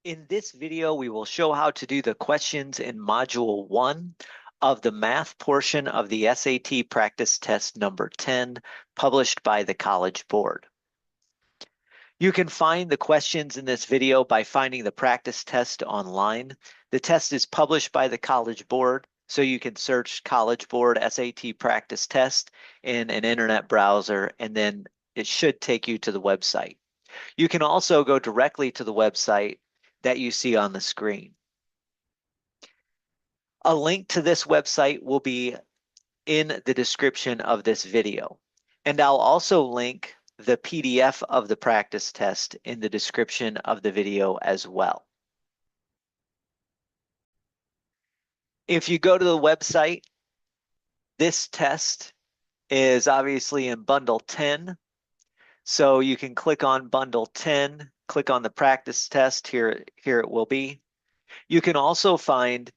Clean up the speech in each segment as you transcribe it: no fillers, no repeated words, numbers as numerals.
In this video, we will show how to do the questions in Module 1 of the math portion of the SAT practice test number 10, published by the College Board. You can find the questions in this video by finding the practice test online. The test is published by the College Board, so you can search College Board SAT practice test in an internet browser, and then it should take you to the website. You can also go directly to the website that you see on the screen. A link to this website will be in the description of this video. And I'll also link the PDF of the practice test in the description of the video as well. If you go to the website, this test is obviously in Bundle 10. So you can click on Bundle 10, click on the practice test, here it will be. You can also find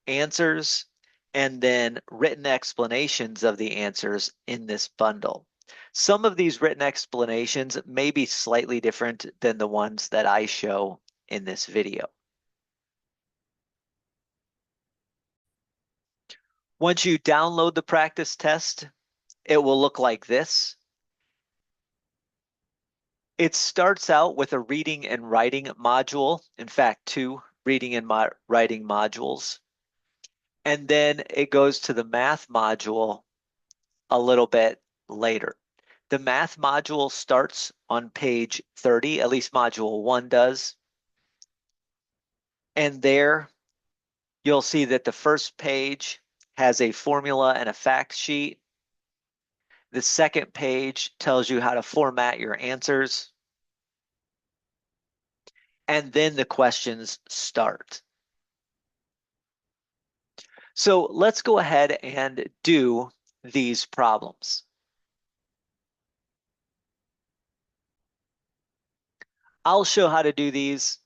answers and then written explanations of the answers in this bundle. Some of these written explanations may be slightly different than the ones that I show in this video. Once you download the practice test, it will look like this. It starts out with a reading and writing module, in fact, 2 reading and writing modules. And then it goes to the math module a little bit later. The math module starts on page 30, at least module 1 does. And there you'll see that the first page has a formula and a fact sheet. The second page tells you how to format your answers. And then the questions start. So let's go ahead and do these problems. I'll show how to do these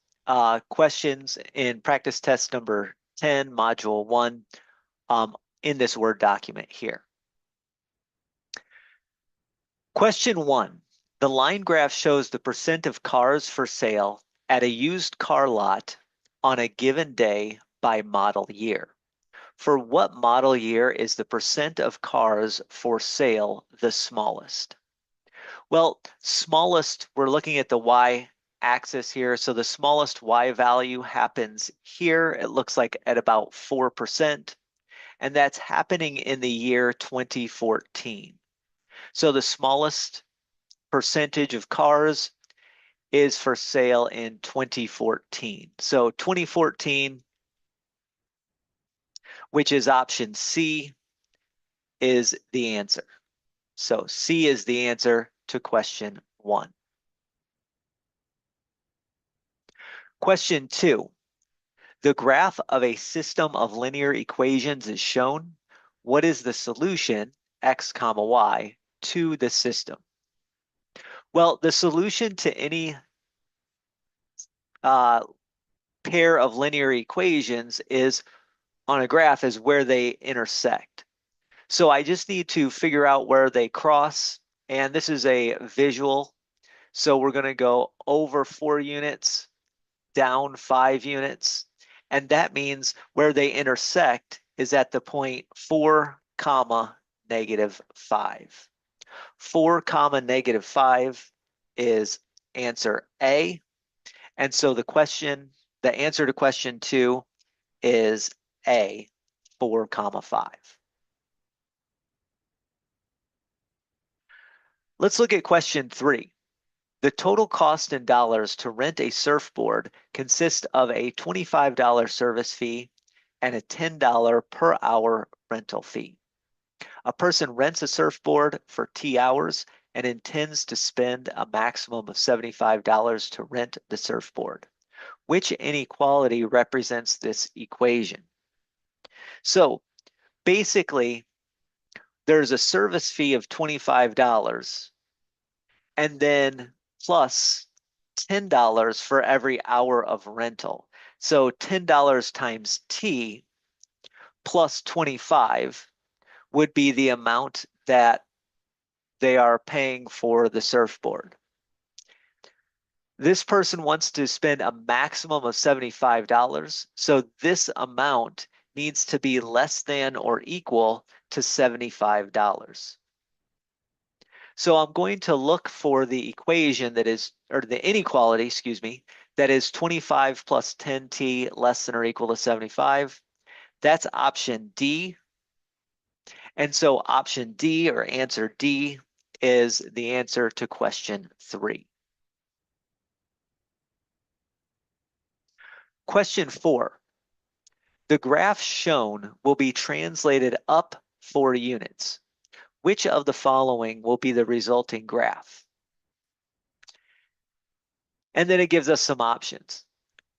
questions in practice test number 10, module 1, in this Word document here. Question 1, the line graph shows the percent of cars for sale at a used car lot on a given day by model year. For what model year is the percent of cars for sale the smallest? Well, smallest, we're looking at the y-axis here. So the smallest y value happens here. It looks like at about 4%. And that's happening in the year 2014. So the smallest percentage of cars is for sale in 2014. So 2014, which is option C, is the answer. So C is the answer to question 1. Question 2, the graph of a system of linear equations is shown. What is the solution, x comma y, to the system? Well, the solution to any pair of linear equations is on a graph is where they intersect. So I just need to figure out where they cross, and this is a visual. So we're going to go over 4 units, down 5 units, and that means where they intersect is at the point 4 comma negative 5. 4 comma negative 5 is answer A. And so the answer to question 2 is A, 4 comma 5. Let's look at question 3. The total cost in dollars to rent a surfboard consists of a $25 service fee and a $10 per hour rental fee. A person rents a surfboard for T hours and intends to spend a maximum of $75 to rent the surfboard. Which inequality represents this equation? So basically, there's a service fee of $25 and then plus $10 for every hour of rental. So $10 times T plus 25 would be the amount that they are paying for the surfboard. This person wants to spend a maximum of $75, so this amount needs to be less than or equal to $75. So I'm going to look for the equation that is, or the inequality, excuse me, that is 25 plus 10t less than or equal to 75. That's option D. And so option D, or answer D, is the answer to question 3. Question 4. The graph shown will be translated up 4 units. Which of the following will be the resulting graph? And then it gives us some options.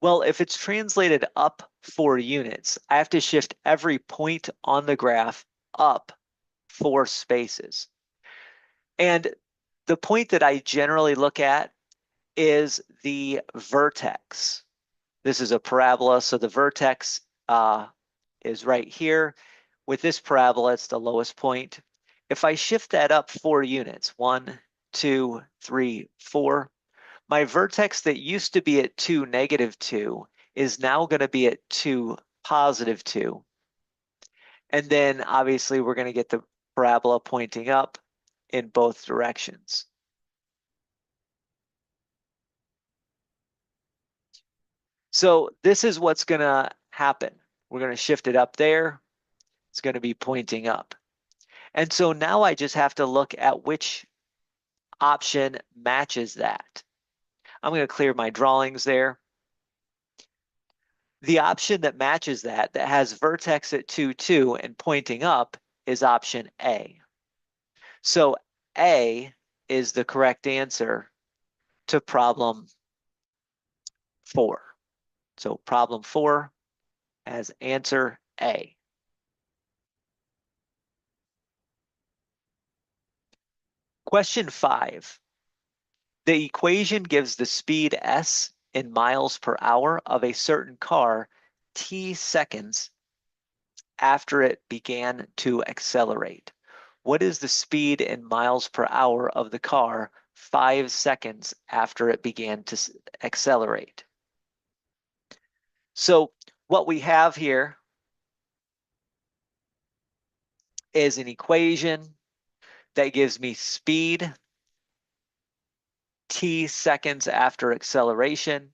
Well, if it's translated up 4 units, I have to shift every point on the graph up 4 spaces. And the point that I generally look at is the vertex. This is a parabola, so the vertex is right here. With this parabola, it's the lowest point. If I shift that up 4 units, 1, 2, 3, 4, my vertex that used to be at 2, -2, is now going to be at 2, +2. And then obviously we're going to get the parabola pointing up in both directions. So this is what's going to happen. We're going to shift it up there. It's going to be pointing up. And so now I just have to look at which option matches that. I'm going to clear my drawings there. The option that matches that has vertex at 2, 2 and pointing up is option A. So A is the correct answer to problem 4. So problem 4 has answer A. Question 5. The equation gives the speed s in miles per hour of a certain car t seconds after it began to accelerate. What is the speed in miles per hour of the car 5 seconds after it began to accelerate? So what we have here is an equation that gives me speed t seconds after acceleration.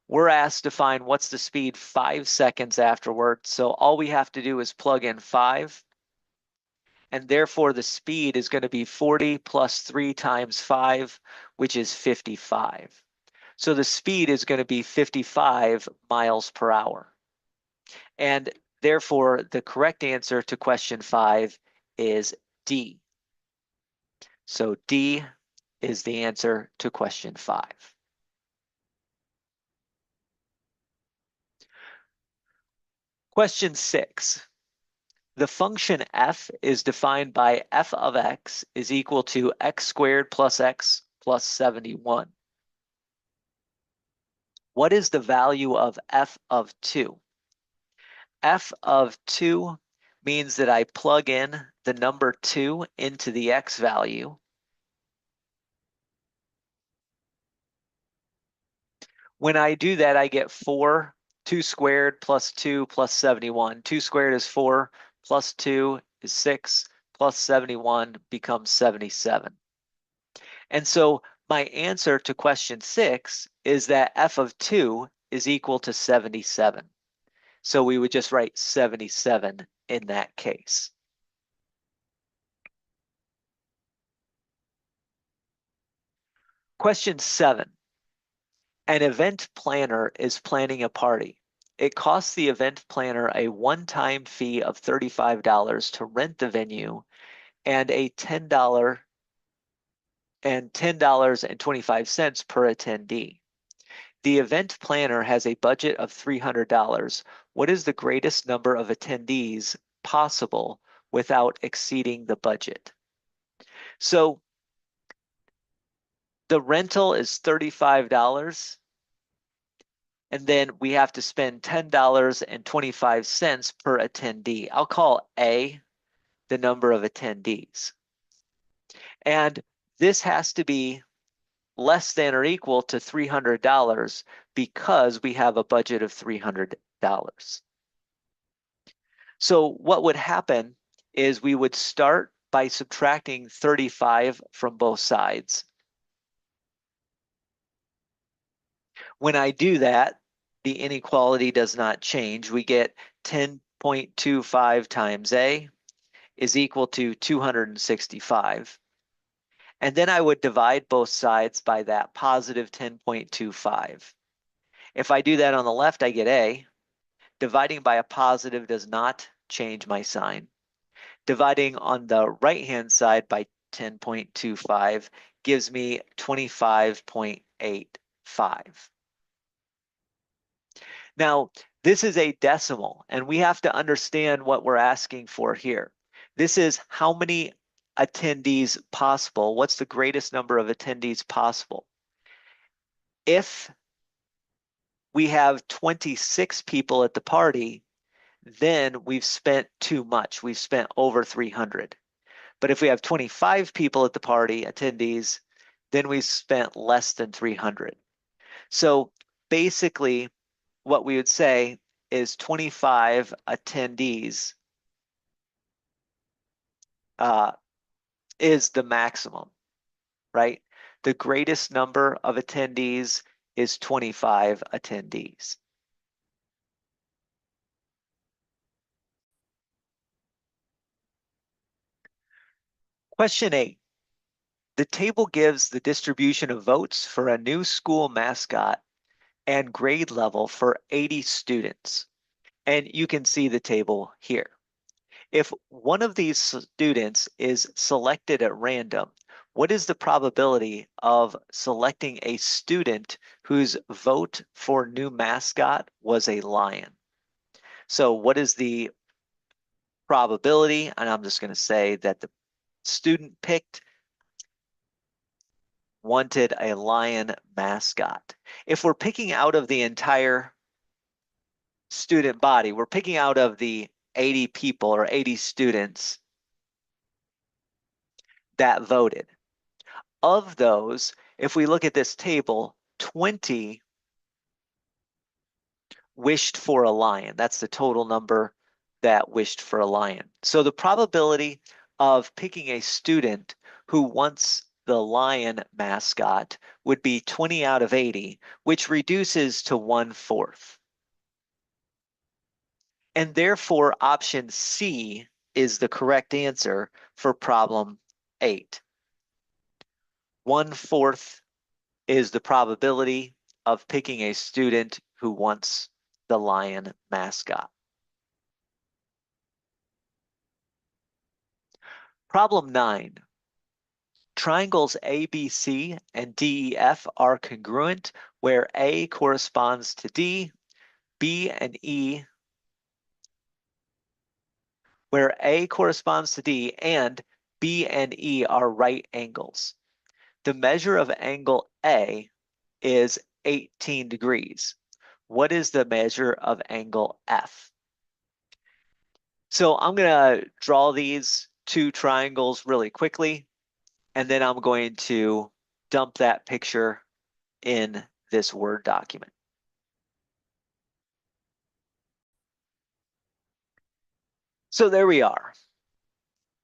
We're asked to find what's the speed 5 seconds afterward. So all we have to do is plug in 5. And therefore the speed is going to be 40 plus 3 times 5, which is 55. So the speed is going to be 55 miles per hour. And therefore the correct answer to question 5 is D. So D is the answer to question 5. Question 6. The function f is defined by f of x is equal to x squared plus x plus 71. What is the value of f of 2? F of 2 means that I plug in the number 2 into the x value. When I do that, I get 4, 2 squared plus 2 plus 71. 2 squared is 4, plus 2 is 6, plus 71 becomes 77. And so my answer to question 6 is that f of 2 is equal to 77. So we would just write 77 in that case. Question 7. An event planner is planning a party. It costs the event planner a one-time fee of $35 to rent the venue and a $10 and $10.25 per attendee. The event planner has a budget of $300. What is the greatest number of attendees possible without exceeding the budget? So the rental is $35. And then we have to spend $10.25 per attendee. I'll call A the number of attendees. And this has to be less than or equal to $300 because we have a budget of $300. So what would happen is we would start by subtracting 35 from both sides. When I do that, the inequality does not change. We get 10.25 times A is equal to 265. And then I would divide both sides by that positive 10.25. If I do that on the left, I get A. Dividing by a positive does not change my sign. Dividing on the right-hand side by 10.25 gives me 25.85. Now, this is a decimal, and we have to understand what we're asking for here. This is how many attendees possible. What's the greatest number of attendees possible? If we have 26 people at the party, then we've spent too much. We've spent over 300. But if we have 25 people at the party, attendees, then we've spent less than 300. So basically, what we would say is 25 attendees is the maximum, right? The greatest number of attendees is 25 attendees. Question 8. The table gives the distribution of votes for a new school mascot and grade level for 80 students. And you can see the table here. If one of these students is selected at random, what is the probability of selecting a student whose vote for new mascot was a lion? So what is the probability? And I'm just going to say that the student picked wanted a lion mascot. If we're picking out of the entire student body, we're picking out of the 80 people or 80 students that voted. Of those, if we look at this table, 20 wished for a lion. That's the total number that wished for a lion. So the probability of picking a student who wants the lion mascot would be 20 out of 80, which reduces to 1/4. And therefore, option C is the correct answer for problem 8. 1/4 is the probability of picking a student who wants the lion mascot. Problem 9. Triangles ABC and DEF are congruent where A corresponds to D, B and E, where A corresponds to D and B and E are right angles. The measure of angle A is 18 degrees. What is the measure of angle F? So I'm going to draw these two triangles really quickly, and then I'm going to dump that picture in this Word document. So there we are.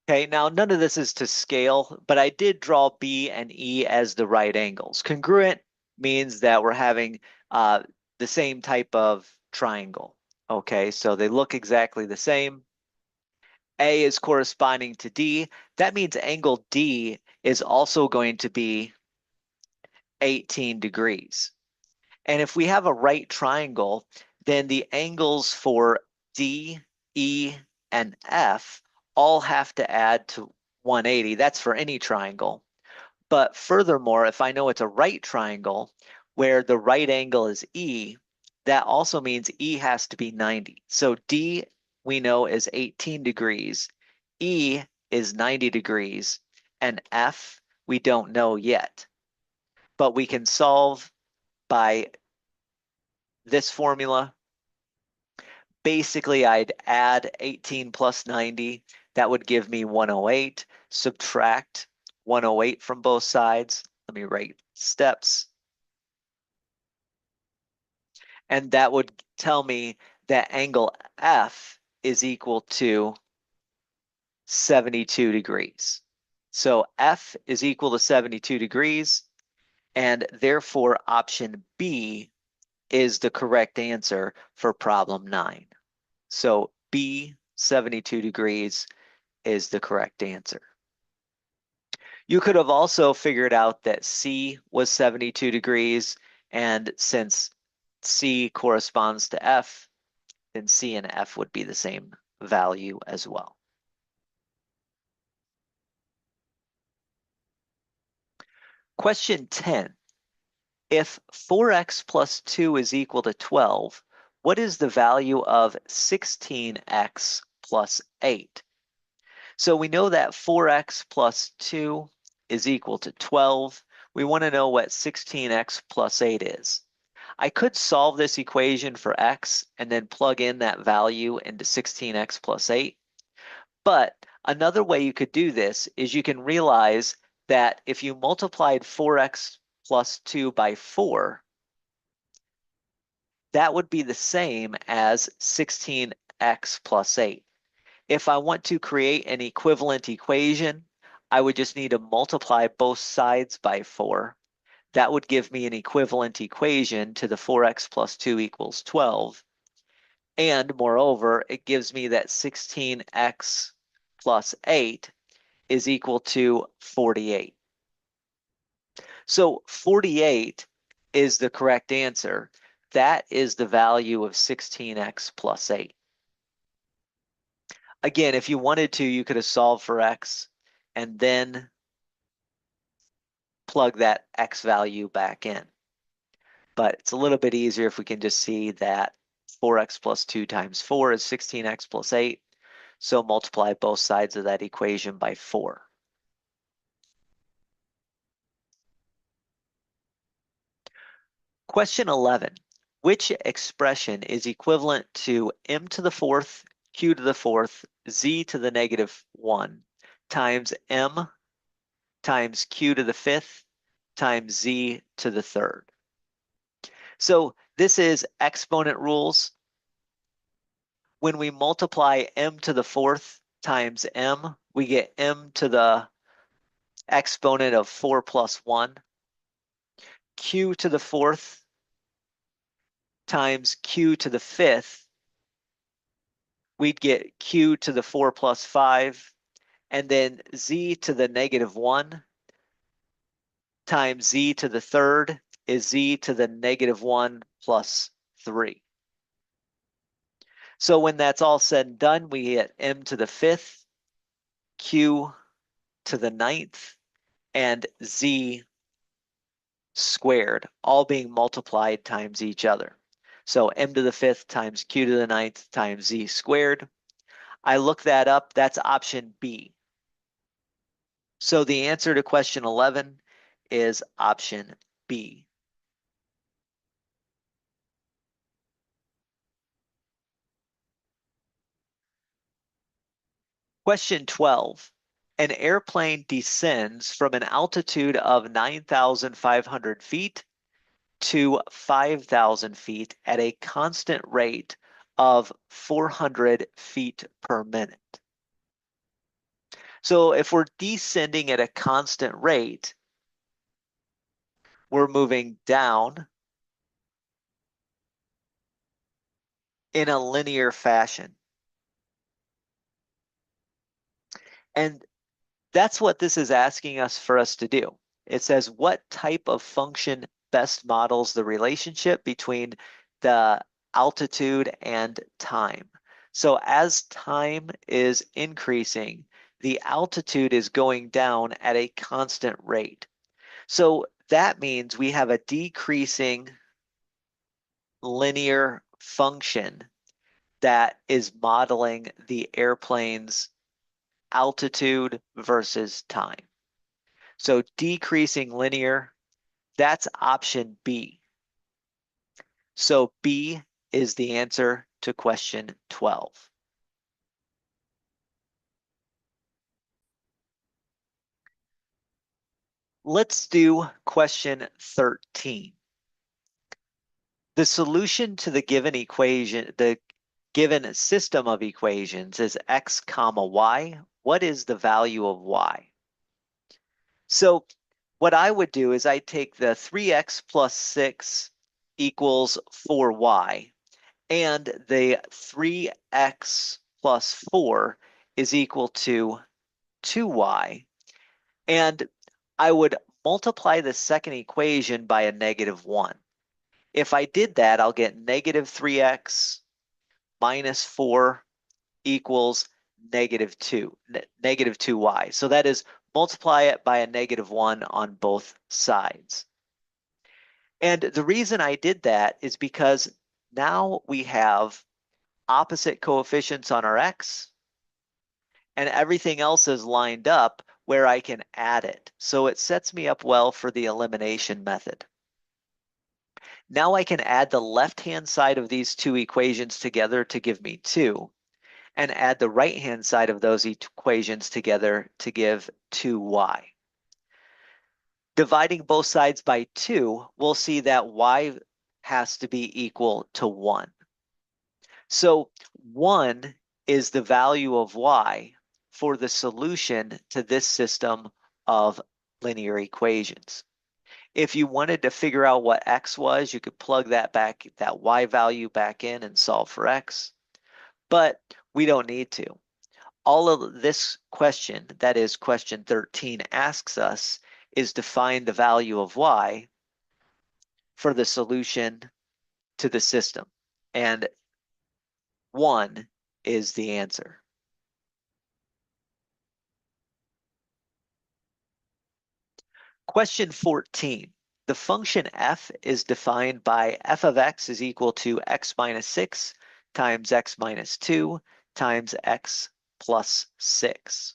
Okay, now none of this is to scale, but I did draw B and E as the right angles. Congruent means that we're having the same type of triangle. Okay, so they look exactly the same. A is corresponding to D. That means angle D is also going to be 18 degrees. And if we have a right triangle, then the angles for D, E, and F all have to add to 180. That's for any triangle. But furthermore, if I know it's a right triangle where the right angle is E, that also means E has to be 90. So D we know is 18 degrees, E is 90 degrees, and F we don't know yet. But we can solve by this formula. Basically, I'd add 18 plus 90. That would give me 108. Subtract 108 from both sides. let me write steps. And that would tell me that angle F is equal to 72 degrees. So F is equal to 72 degrees, and therefore option B is the correct answer for problem 9. So B, 72 degrees, is the correct answer. You could have also figured out that C was 72 degrees, and since C corresponds to F, then C and F would be the same value as well. Question 10. If 4x plus 2 is equal to 12, what is the value of 16x plus 8? So we know that 4x plus 2 is equal to 12. We want to know what 16x plus 8 is. I could solve this equation for x and then plug in that value into 16x plus 8. But another way you could do this is you can realize that if you multiplied 4x plus 2 by 4, that would be the same as 16x plus 8. If I want to create an equivalent equation, I would just need to multiply both sides by 4. That would give me an equivalent equation to the 4x plus 2 equals 12. And moreover, it gives me that 16x plus 8 is equal to 48. So 48 is the correct answer. That is the value of 16x plus 8. Again, if you wanted to, you could have solved for x and then plug that x value back in. But it's a little bit easier if we can just see that 4x plus 2 times 4 is 16x plus 8. So multiply both sides of that equation by 4. Question 11. Which expression is equivalent to m to the fourth, q to the fourth, z to the negative 1 times m times q to the fifth times z to the third? So this is exponent rules. When we multiply m to the fourth times m, we get m to the exponent of 4 plus 1. Q to the fourth times q to the fifth, we'd get q to the 4 plus 5. And then z to the negative 1 times z to the third is z to the negative 1 plus 3. So when that's all said and done, we get m to the fifth, q to the ninth, and z squared, all being multiplied times each other. So m to the fifth times q to the ninth times z squared. I look that up, that's option B. So the answer to question 11 is option B. Question 12. An airplane descends from an altitude of 9,500 feet to 5,000 feet at a constant rate of 400 feet per minute. So if we're descending at a constant rate, we're moving down in a linear fashion. And that's what this is asking us for us to do. It says what type of function best models the relationship between the altitude and time. So as time is increasing, the altitude is going down at a constant rate. So that means we have a decreasing linear function that is modeling the airplane's altitude versus time. So decreasing linear, that's option B. So B is the answer to question 12. Let's do question 13. The solution to the given equation, the given system of equations is x comma y. What is the value of y? So what I would do is I take the 3x plus 6 equals 4y, and the 3x plus 4 is equal to 2y. And I would multiply the second equation by a -1. If I did that, I'll get negative 3x minus 4 equals negative 2y. So that is multiply it by a -1 on both sides. And the reason I did that is because now we have opposite coefficients on our x, and everything else is lined up where I can add it. So it sets me up well for the elimination method. Now I can add the left-hand side of these two equations together to give me 2, and add the right-hand side of those equations together to give 2y. Dividing both sides by 2, we'll see that y has to be equal to 1. So 1 is the value of y for the solution to this system of linear equations. If you wanted to figure out what x was, you could plug that y value back in and solve for x. But we don't need to. All of this question, that is question 13, asks us is to find the value of y for the solution to the system. And 1 is the answer. Question 14. The function f is defined by f of x is equal to x minus 6 times x minus 2 times x plus 6.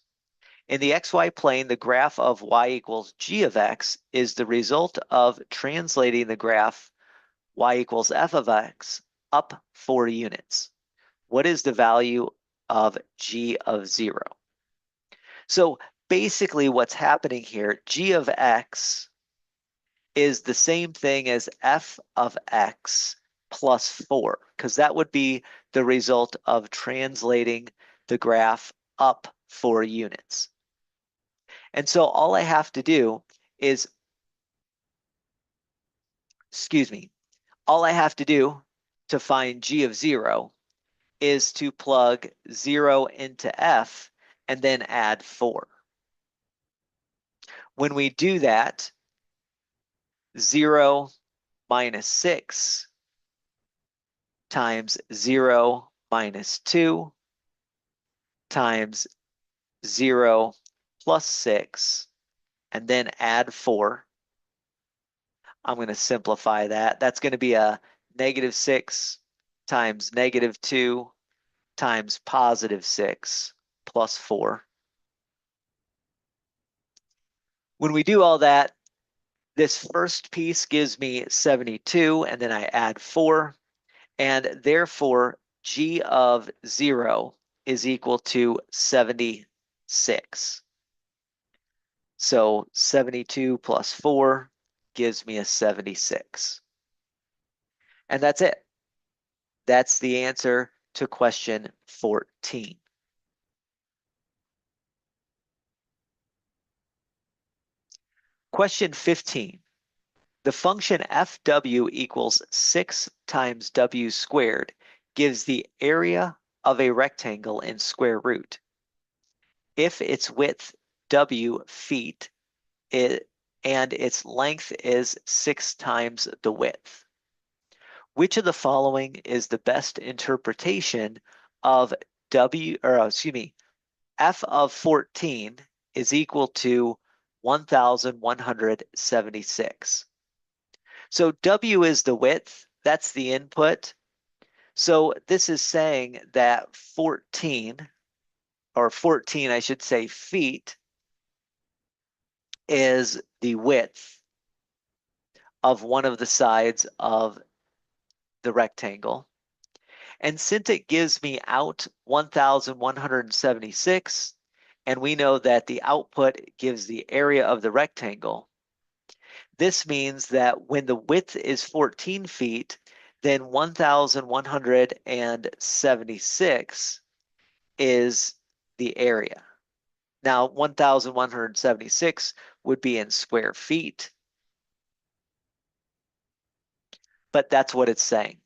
In the xy plane, the graph of y equals g of x is the result of translating the graph y equals f of x up 4 units. What is the value of g of 0? So basically what's happening here, g of x is the same thing as f of x plus 4, because that would be the result of translating the graph up 4 units. And so all I have to do is, all I have to do to find g of 0 is to plug 0 into f and then add 4. When we do that, 0 minus 6 times 0 minus 2 times 0 plus 6, and then add 4. I'm going to simplify that. That's going to be a negative 6 times negative 2 times positive 6 plus 4. When we do all that, this first piece gives me 72, and then I add 4, and therefore g of 0 is equal to 76. So 72 plus 4 gives me a 76. And that's it. That's the answer to question 14. Question 15. The function fw equals 6 times w squared gives the area of a rectangle in square root. If its width w feet and its length is 6 times the width, which of the following is the best interpretation of f of 14 is equal to 1,176. So w is the width, that's the input. So this is saying that 14 I should say feet, is the width of one of the sides of the rectangle. And since it gives me out 1,176, and we know that the output gives the area of the rectangle, this means that when the width is 14 feet, then 1,176 is the area. Now, 1,176 would be in square feet, but that's what it's saying.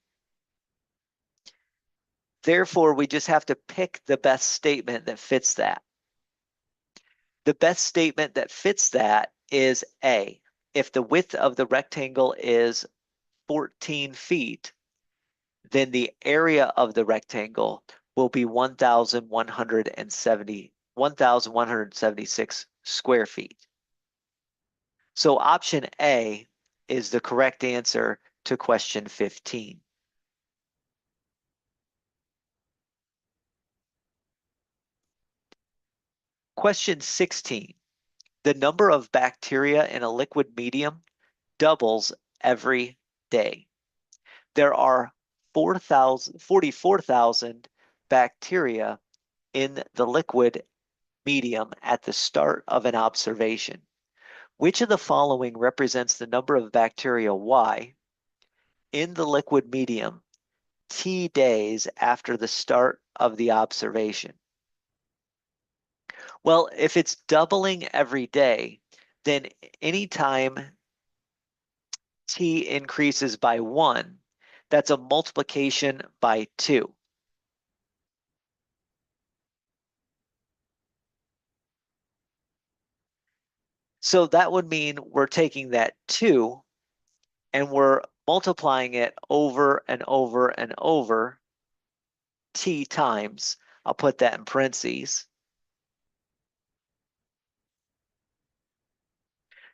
Therefore, we just have to pick the best statement that fits that. The best statement that fits that is A. If the width of the rectangle is 14 feet, then the area of the rectangle will be 1,176 square feet. So option A is the correct answer to question 15. Question 16. The number of bacteria in a liquid medium doubles every day. There are 44,000 bacteria in the liquid medium at the start of an observation. Which of the following represents the number of bacteria Y in the liquid medium T days after the start of the observation? Well, if it's doubling every day, then anytime T increases by 1, that's a multiplication by 2. So that would mean we're taking that 2 and we're multiplying it over and over and over T times. I'll put that in parentheses.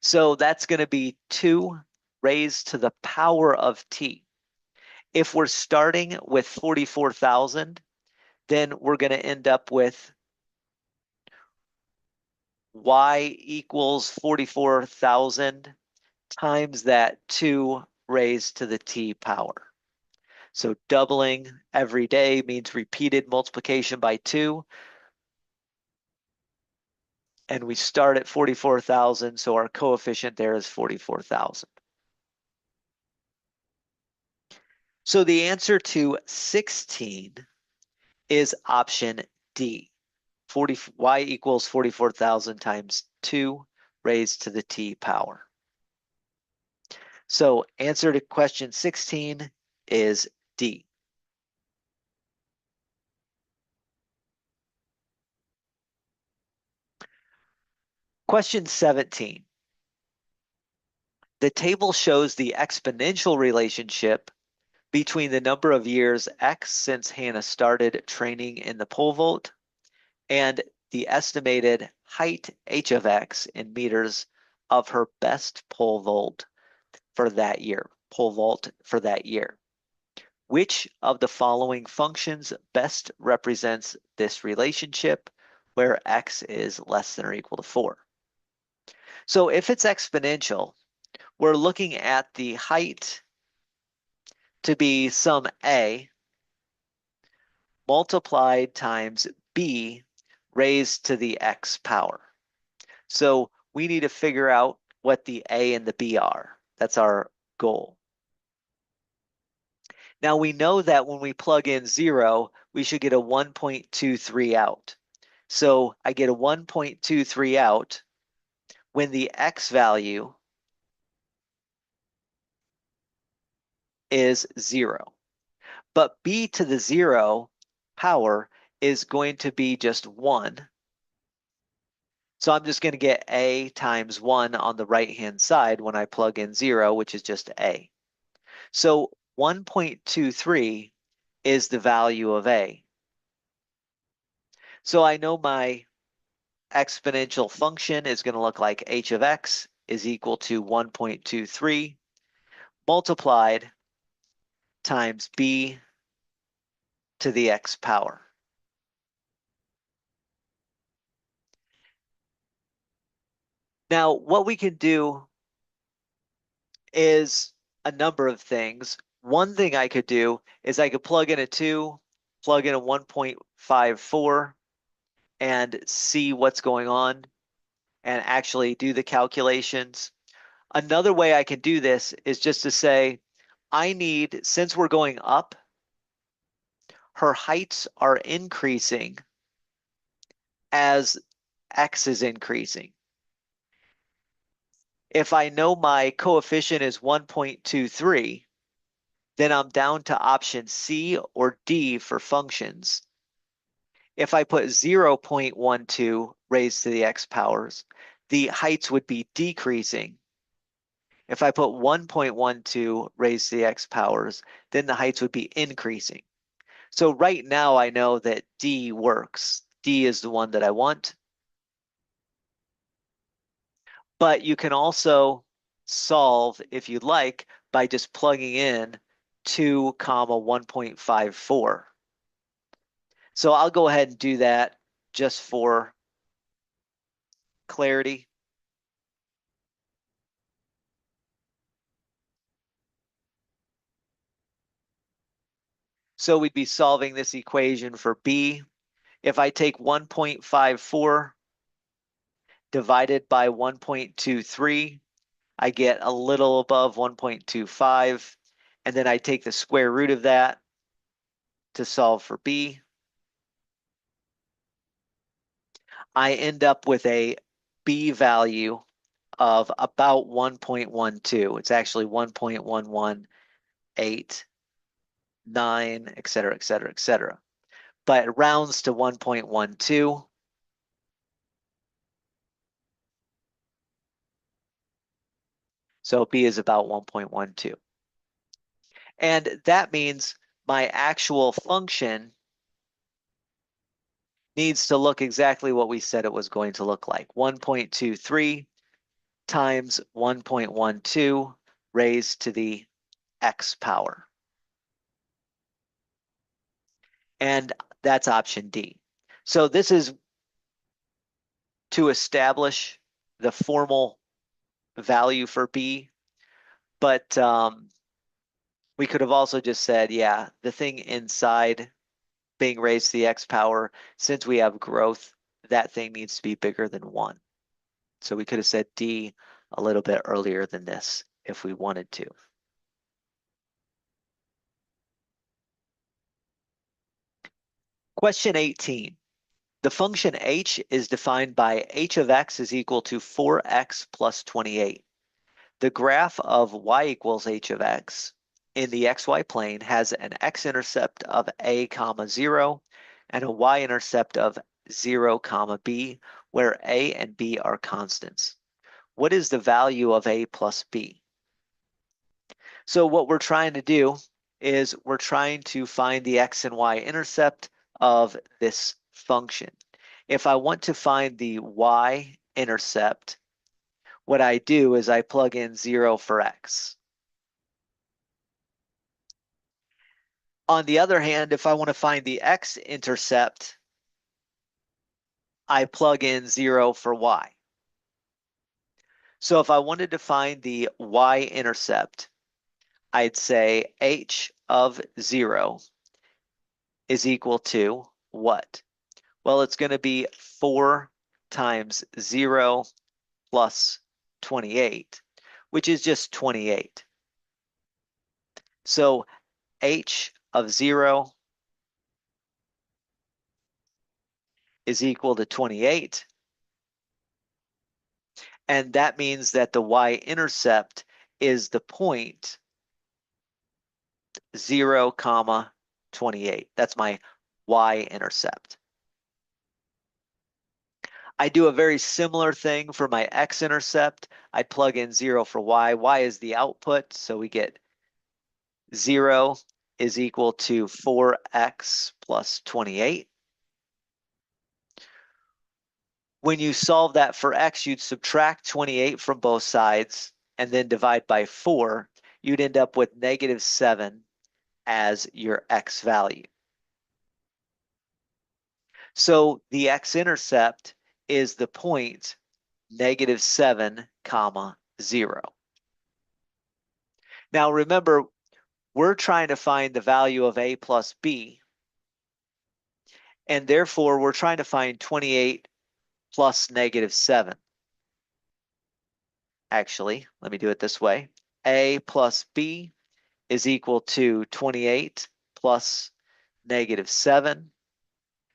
So that's going to be 2 raised to the power of T. If we're starting with 44,000, then we're going to end up with Y equals 44,000 times that 2 raised to the T power. So doubling every day means repeated multiplication by 2. And we start at 44,000, so our coefficient there is 44,000. So the answer to 16 is option D. Y equals 44,000 times 2 raised to the T power. So answer to question 16 is D. Question 17. The table shows the exponential relationship between the number of years X since Hannah started training in the pole vault and the estimated height H of X in meters of her best pole vault for that year. Which of the following functions best represents this relationship where X is less than or equal to 4? So if it's exponential, we're looking at the height to be some A multiplied times B raised to the X power. So we need to figure out what the A and the B are. That's our goal. Now we know that when we plug in 0, we should get a 1.23 out. So I get a 1.23 out when the X value is 0. But B to the 0 power is going to be just 1. So I'm just going to get A times 1 on the right-hand side when I plug in 0, which is just A. So 1.23 is the value of A. So I know my exponential function is going to look like H of X is equal to 1.23 multiplied times B to the X power. Now, what we can do is a number of things. One thing I could do is I could plug in a 2, plug in a 1.54, and see what's going on and actually do the calculations. Another way I can do this is just to say, I need, since we're going up, her heights are increasing as x is increasing. If I know my coefficient is 1.23, then I'm down to option C or D for functions. If I put 0.12 raised to the x powers, the heights would be decreasing. If I put 1.12 raised to the x powers, then the heights would be increasing. So right now I know that D works. D is the one that I want. But you can also solve, if you'd like, by just plugging in 2 comma 1.54. So I'll go ahead and do that just for clarity. So we'd be solving this equation for B. If I take 1.54 divided by 1.23, I get a little above 1.25, and then I take the square root of that to solve for B. I end up with a B value of about 1.12. It's actually 1.118, et cetera, et cetera, et cetera. But it rounds to 1.12. So B is about 1.12. And that means my actual function needs to look exactly what we said it was going to look like. 1.23 times 1.12 raised to the x power. And that's option D. So this is to establish the formal value for B, but we could have also just said, yeah, the thing inside being raised to the x power, since we have growth, that thing needs to be bigger than 1. So we could have said D a little bit earlier than this if we wanted to. Question 18. The function h is defined by h of x is equal to 4x plus 28. The graph of y equals h of x in the xy plane has an x-intercept of a comma 0 and a y-intercept of 0 comma b, where a and b are constants. What is the value of a plus b? So what we're trying to do is we're trying to find the x and y intercept of this function. If I want to find the y-intercept, what I do is I plug in 0 for x. On the other hand, if I want to find the x-intercept, I plug in 0 for y. So if I wanted to find the y-intercept, I'd say h of 0 is equal to what? Well, it's going to be 4 times 0 plus 28, which is just 28. So h of 0 is equal to 28. And that means that the y-intercept is the point 0 comma 28. That's my y-intercept. I do a very similar thing for my x-intercept. I plug in 0 for y. Y is the output, so we get 0 is equal to 4x plus 28. When you solve that for x, you'd subtract 28 from both sides and then divide by 4. You'd end up with -7 as your x value. So the x-intercept is the point -7 comma 0. Now remember, we're trying to find the value of a plus b, and therefore we're trying to find 28 plus -7. actually, let me do it this way. A plus B is equal to 28 plus -7.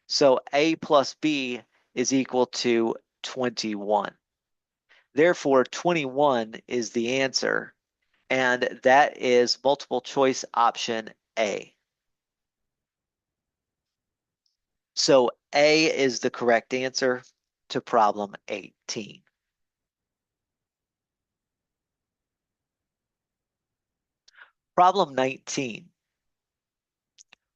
So A plus B is equal to 21. Therefore, 21 is the answer, and that is multiple choice option A. So A is the correct answer to problem 18. Problem 19.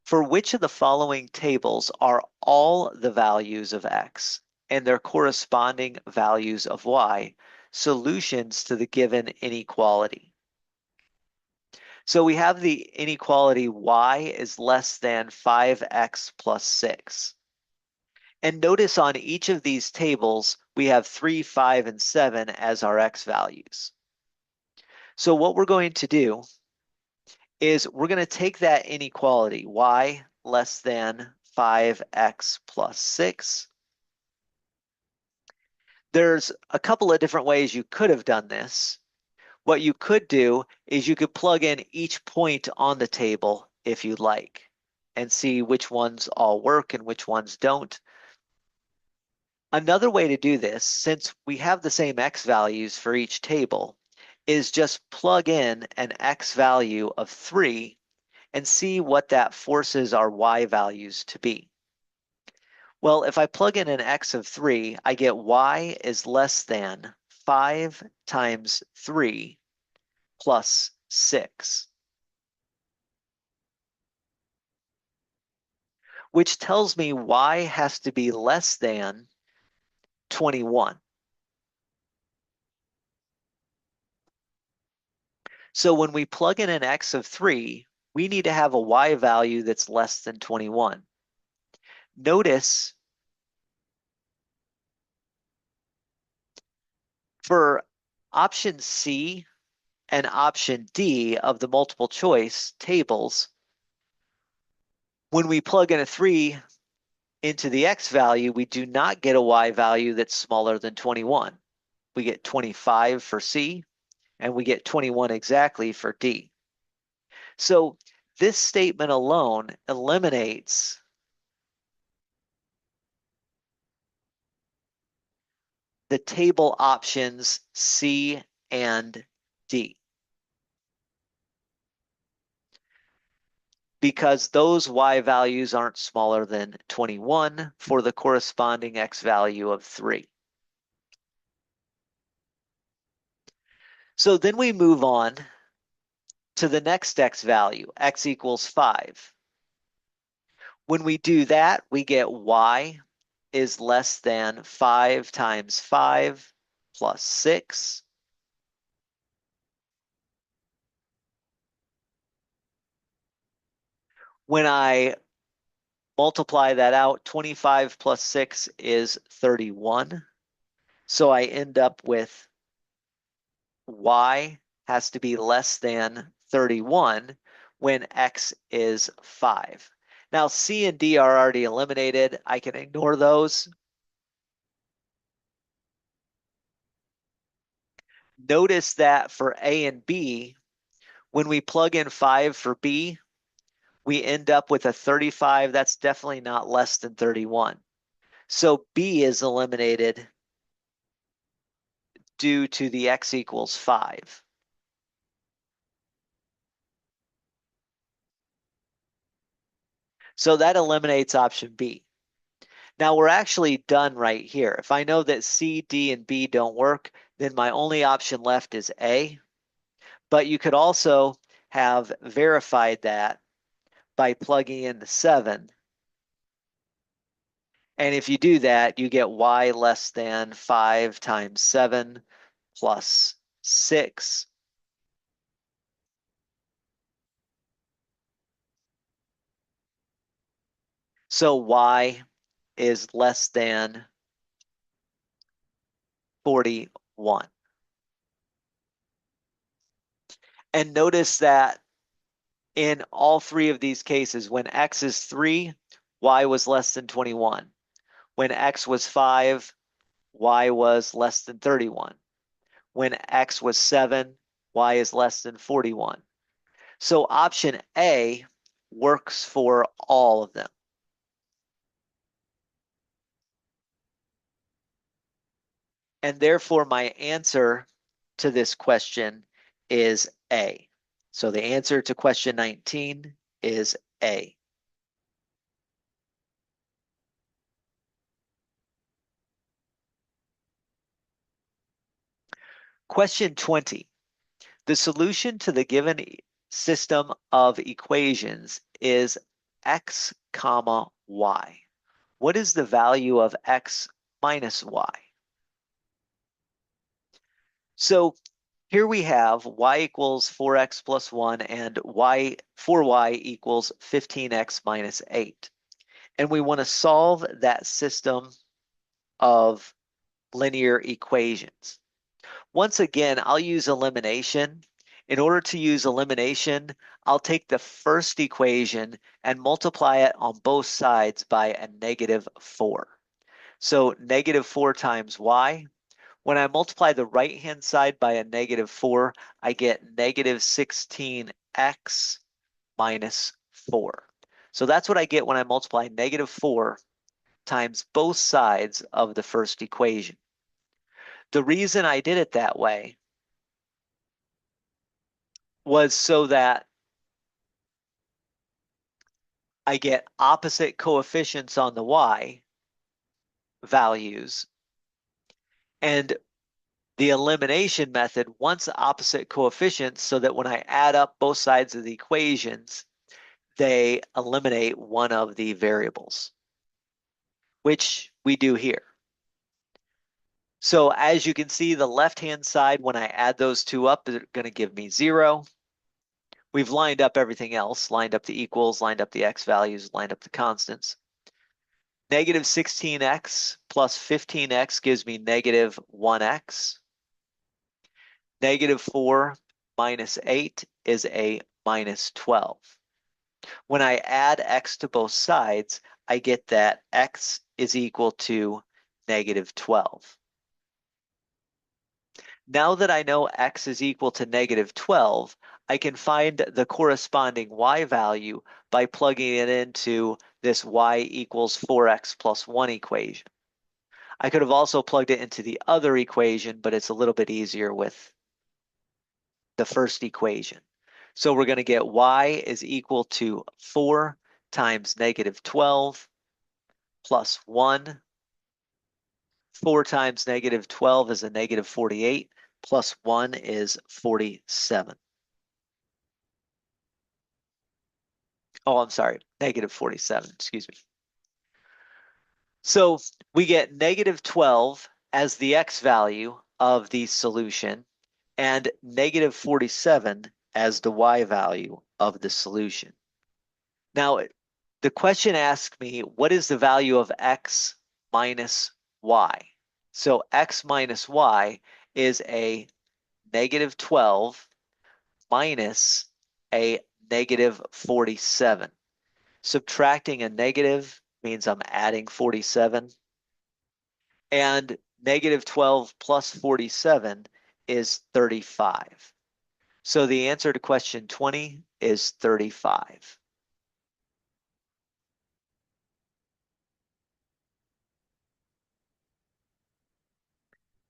For which of the following tables are all the values of x and their corresponding values of y solutions to the given inequality? So we have the inequality y is less than 5x plus 6. And notice on each of these tables, we have 3, 5, and 7 as our x values. So what we're going to do is we're going to take that inequality, y less than 5x plus 6. There's a couple of different ways you could have done this. What you could do is you could plug in each point on the table if you'd like and see which ones all work and which ones don't. Another way to do this, since we have the same x values for each table, is just plug in an x value of 3 and see what that forces our y values to be. Well, if I plug in an x of 3, I get y is less than 5 times 3 plus 6, which tells me y has to be less than 21. So when we plug in an x of 3, we need to have a y value that's less than 21. Notice for option C and option D of the multiple choice tables, when we plug in a 3 into the x value, we do not get a y value that's smaller than 21. We get 25 for C, and we get 21 exactly for D. So this statement alone eliminates the table options C and D, because those y values aren't smaller than 21 for the corresponding x value of 3. So then we move on to the next x value, x equals 5. When we do that, we get y is less than 5 times 5 plus 6. When I multiply that out, 25 plus 6 is 31. So I end up with y has to be less than 31 when x is 5. Now C and D are already eliminated. I can ignore those. Notice that for A and B, when we plug in 5 for B, we end up with a 35. That's definitely not less than 31. So B is eliminated due to the x equals 5. So that eliminates option B. Now we're actually done right here. If I know that C, D, and B don't work, then my only option left is A. But you could also have verified that by plugging in the 7. And if you do that, you get y less than 5 times 7 plus 6. So y is less than 41. And notice that in all 3 of these cases, when x is 3, y was less than 21. When x was 5, y was less than 31. when x was 7, y is less than 41. So option A works for all of them. And therefore, my answer to this question is A. So the answer to question 19 is A. Question 20. The solution to the given system of equations is x comma y. What is the value of x minus y? So here we have y equals 4x plus 1 and 4y equals 15x minus 8. And we want to solve that system of linear equations. Once again, I'll use elimination. In order to use elimination, I'll take the first equation and multiply it on both sides by a -4. So -4 times y. When I multiply the right-hand side by a -4, I get -16x minus 4. So that's what I get when I multiply -4 times both sides of the first equation. The reason I did it that way was so that I get opposite coefficients on the y values, and the elimination method wants opposite coefficients so that when I add up both sides of the equations, they eliminate one of the variables, which we do here. So as you can see, the left-hand side, when I add those two up, they're going to give me 0. We've lined up everything else, lined up the equals, lined up the x values, lined up the constants. -16x plus 15x gives me -1x. -4 minus 8 is a -12. When I add x to both sides, I get that x is equal to -12. Now that I know x is equal to -12, I can find the corresponding y value by plugging it into this y equals 4x plus 1 equation. I could have also plugged it into the other equation, but it's a little bit easier with the first equation. So we're going to get y is equal to 4 times -12 plus 1. 4 times -12 is a -48, plus 1 is 47. Oh, I'm sorry, -47, excuse me. So we get -12 as the x value of the solution and -47 as the y value of the solution. Now, the question asks me, what is the value of x minus y? So x minus y is a -12 minus a -47. Subtracting a negative means I'm adding 47. And -12 plus 47 is 35. So the answer to question 20 is 35.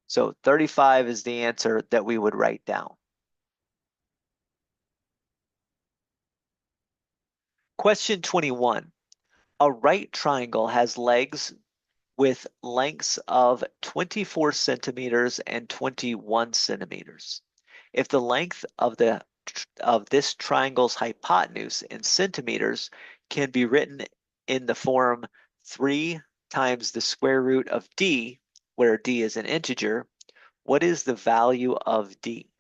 So 35 is the answer that we would write down. Question 21. A right triangle has legs with lengths of 24 centimeters and 21 centimeters. If the length of this triangle's hypotenuse in centimeters can be written in the form 3 times the square root of d, where d is an integer, what is the value of d?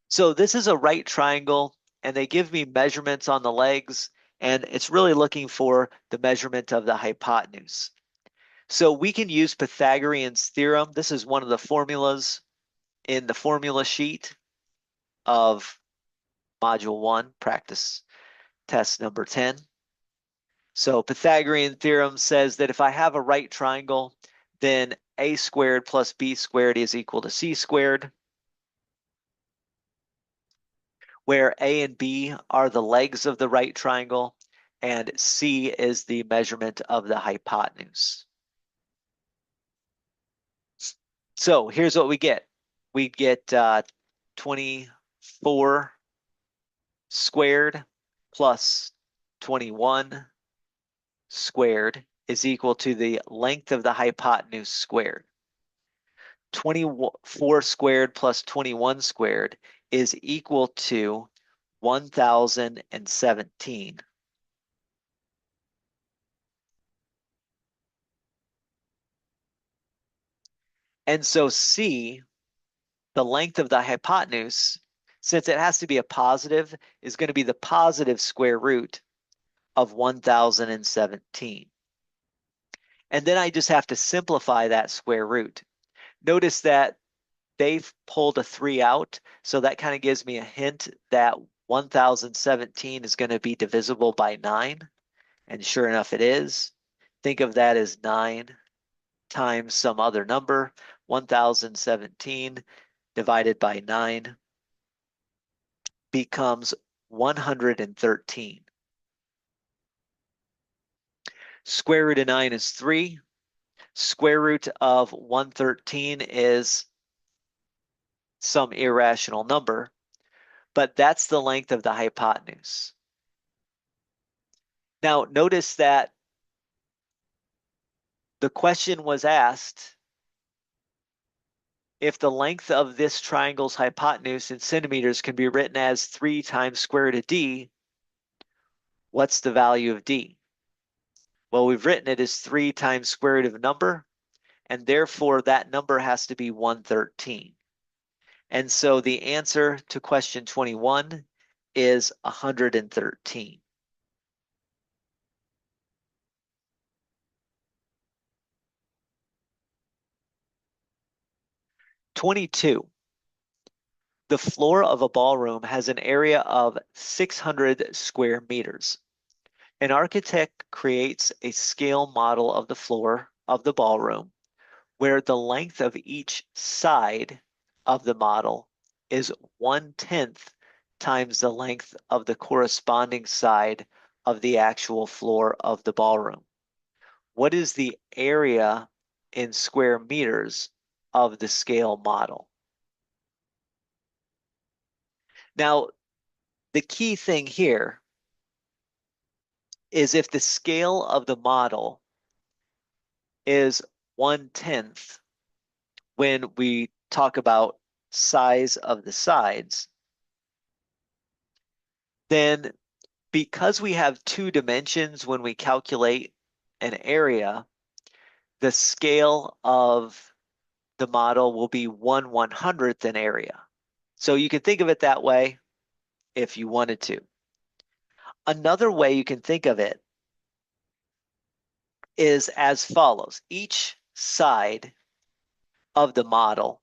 So this is a right triangle, and they give me measurements on the legs, and it's really looking for the measurement of the hypotenuse. So we can use Pythagorean's theorem. This is one of the formulas in the formula sheet of Module 1, practice test number 10. So Pythagorean theorem says that if I have a right triangle, then a squared plus b squared is equal to c squared, where a and b are the legs of the right triangle, and c is the measurement of the hypotenuse. So here's what we get. We get 24 squared plus 21 squared is equal to the length of the hypotenuse squared. 24 squared plus 21 squared is equal to 1,017. And so C, the length of the hypotenuse, since it has to be a positive, is going to be the positive square root of 1,017. And then I just have to simplify that square root. Notice that they've pulled a 3 out, so that kind of gives me a hint that 1,017 is going to be divisible by 9. And sure enough, it is. Think of that as 9 times some other number. 1,017 divided by 9 becomes 113. Square root of 9 is 3. Square root of 113 is some irrational number, but that's the length of the hypotenuse. Now, notice that the question was asked if the length of this triangle's hypotenuse in centimeters can be written as 3 times square root of d, what's the value of d? Well, we've written it as 3 times square root of a number, and therefore that number has to be 113. And so the answer to question 21 is 113. #22. The floor of a ballroom has an area of 600 square meters. An architect creates a scale model of the floor of the ballroom where the length of each side of the model is 1/10 times the length of the corresponding side of the actual floor of the ballroom. What is the area in square meters of the scale model? Now, the key thing here is if the scale of the model is 1/10 when we talk about size of the sides, then because we have 2 dimensions when we calculate an area, the scale of the model will be 1/100th an area. So you can think of it that way if you wanted to. Another way you can think of it is as follows. Each side of the model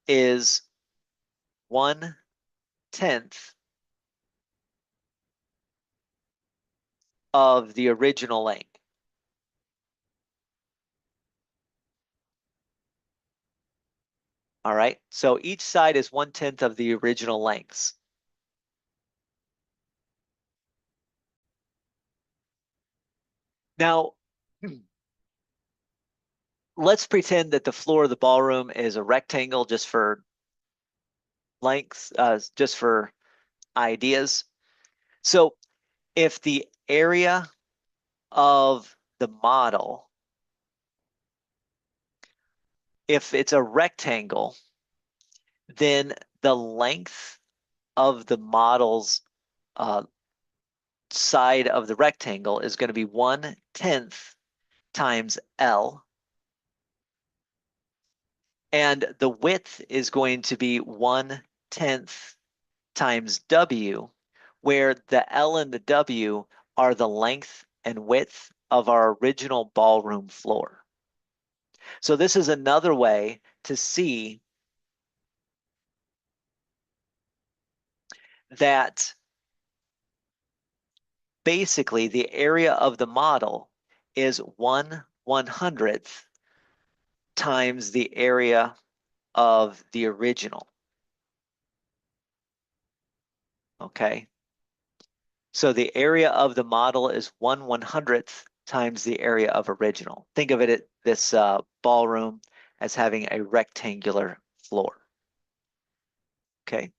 is 1/10 of the original length. All right, so each side is 1/10 of the original lengths. Now, let's pretend that the floor of the ballroom is a rectangle just for lengths, just for ideas. So if the area of the model, if it's a rectangle, then the length of the model's side of the rectangle is going to be 1/10 times L. And the width is going to be 1/10 times W, where the L and the W are the length and width of our original ballroom floor. So this is another way to see that basically the area of the model is 1/100th times the area of the original. Okay. So the area of the model is 1/100th times the area of original. Think of it, this ballroom as having a rectangular floor. Okay.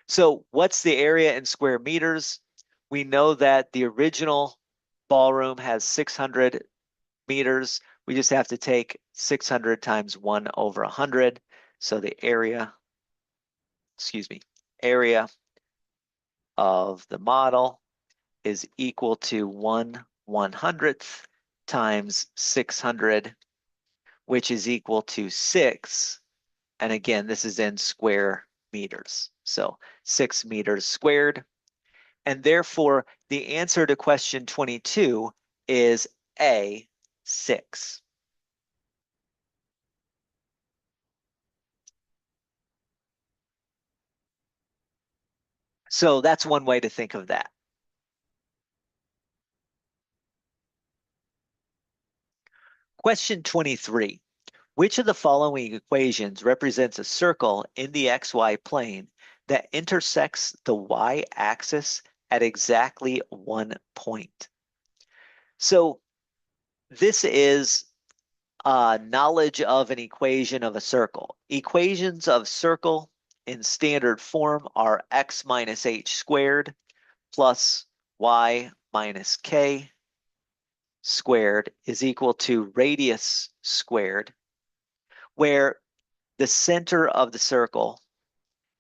So what's the area in square meters? We know that the original ballroom has 600 meters. We just have to take 600 times 1/100. So the area, area of the model is equal to 1/100th times 600, which is equal to 6. And again, this is in square meters. So 6 meters squared. And therefore, the answer to question 22 is A, 6. So that's one way to think of that. Question 23. Which of the following equations represents a circle in the xy plane that intersects the y-axis at exactly 1 point? So this is knowledge of an equation of a circle. Equations of circle in standard form are x minus h squared plus y minus k squared is equal to radius squared, where the center of the circle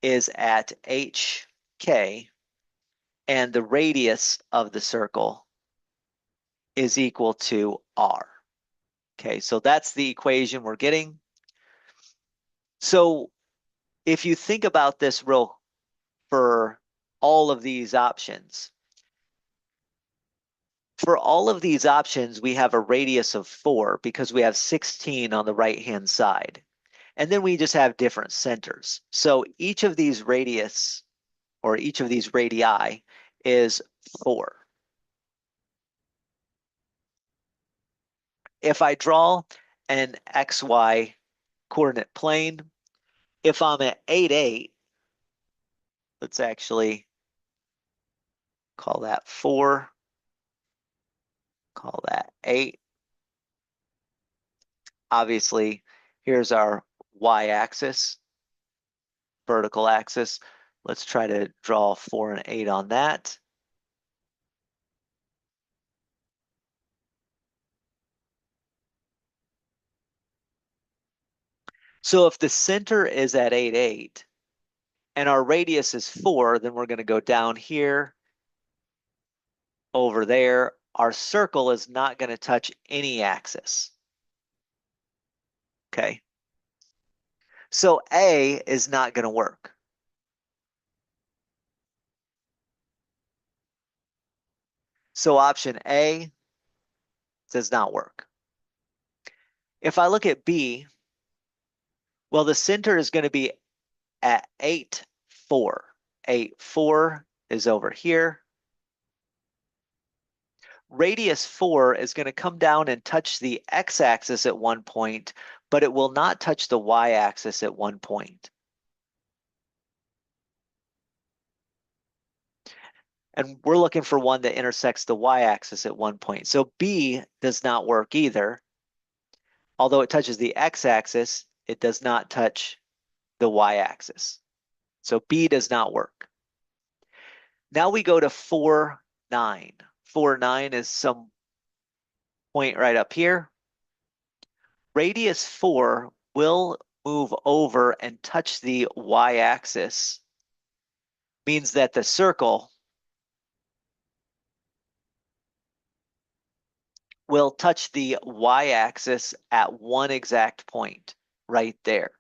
is at hk and the radius of the circle is equal to r. Okay, so that's the equation we're getting. So if you think about this real for all of these options, for all of these options, we have a radius of 4 because we have 16 on the right-hand side. And then we just have different centers. So each of these radius, or each of these radii, is 4. If I draw an XY coordinate plane, if I'm at 8, 8, let's actually call that 4, call that 8. Obviously, here's our y-axis, vertical axis. Let's try to draw 4 and 8 on that. So if the center is at 8, 8, and our radius is 4, then we're going to go down here, over there. Our circle is not going to touch any axis. Okay. So A is not going to work. So option A does not work. If I look at B, well, the center is going to be at 8, 4. 8, 4 is over here. Radius 4 is going to come down and touch the x-axis at 1 point, but it will not touch the y-axis at 1 point. And we're looking for one that intersects the y-axis at 1 point. So B does not work either. Although it touches the x-axis, it does not touch the y-axis. So B does not work. Now we go to 4, 9. 4, 9 is some point right up here. Radius 4 will move over and touch the y-axis, means that the circle will touch the y-axis at one exact point right there.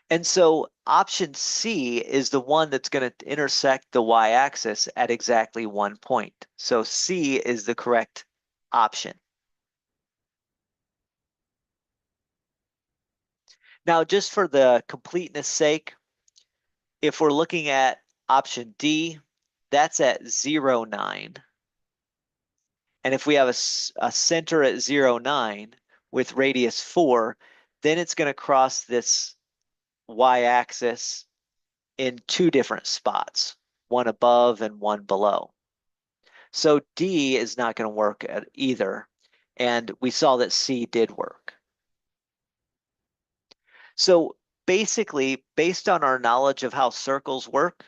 And so option C is the one that's going to intersect the y-axis at exactly 1 point. So C is the correct option. Now, just for the completeness sake, if we're looking at option D, that's at 0, 9. And if we have a center at 0, 9, with radius 4, then it's going to cross this y-axis in two different spots, one above and one below. So D is not going to work at either, and we saw that C did work. So basically, based on our knowledge of how circles work,